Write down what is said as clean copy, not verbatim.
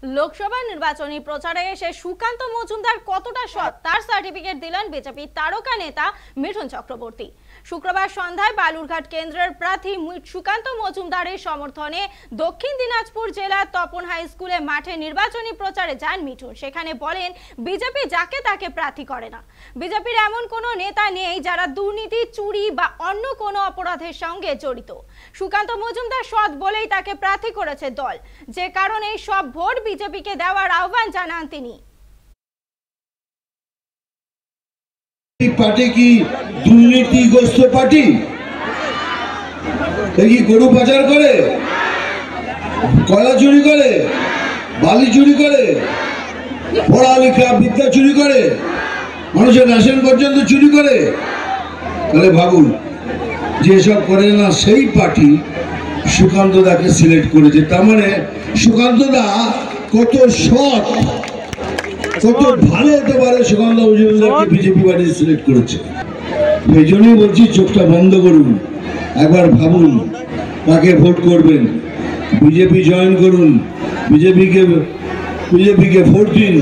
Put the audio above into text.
লোকসভা নির্বাচনী প্রচারে এসে সুকান্ত মজুমদার কতটা সৎ তার সার্টিফিকেট দিলেন বিজেপি তারকা নেতা মিঠুন চক্রবর্তী। শুক্রবার সন্ধ্যায় বালুরঘাট কেন্দ্রের প্রার্থী সুকান্ত মজুমদারের সমর্থনে দক্ষিণ দিনাজপুর জেলার তপন হাই স্কুলে মাঠে নির্বাচনী প্রচারে যান মিঠুন। সেখানে বলেন বিজেপি যাকে তাকে প্রার্থী করে না। বিজেপির এমন কোনো নেতা নেই যারা দুর্নীতি, চুরি বা অন্য কোনো অপরাধের সঙ্গে জড়িত। সুকান্ত মজুমদার সৎ বলেই তাকে প্রার্থী করেছে দল, যে কারণে সব ভোট বিজেপিকে দেওয়ার আহ্বান জানান তিনি। পার্টি কি দুর্নীতিগ্রস্ত পার্টি? কি গরু পাচার করে, কয়লা চুরি করে, বালি চুরি করে, পড়ালেখা বিদ্যা চুরি করে, মানুষের রেশন পর্যন্ত চুরি করে? তাহলে ভাবুন, যেসব করে না সেই পার্টি সুকান্ত দাকে সিলেক্ট করেছে। তার মানে সুকান্ত দা কত সৎ, কত ভালো হতে পারে সুকান্ত মজুমদারকে বিজেপি পার্টি সিলেক্ট করেছে। এই জন্যই বলছি, চোখটা বন্ধ করুন, একবার ভাবুন কাকে ভোট করবেন। বিজেপি জয়েন করুন, বিজেপিকে ভোট দিন।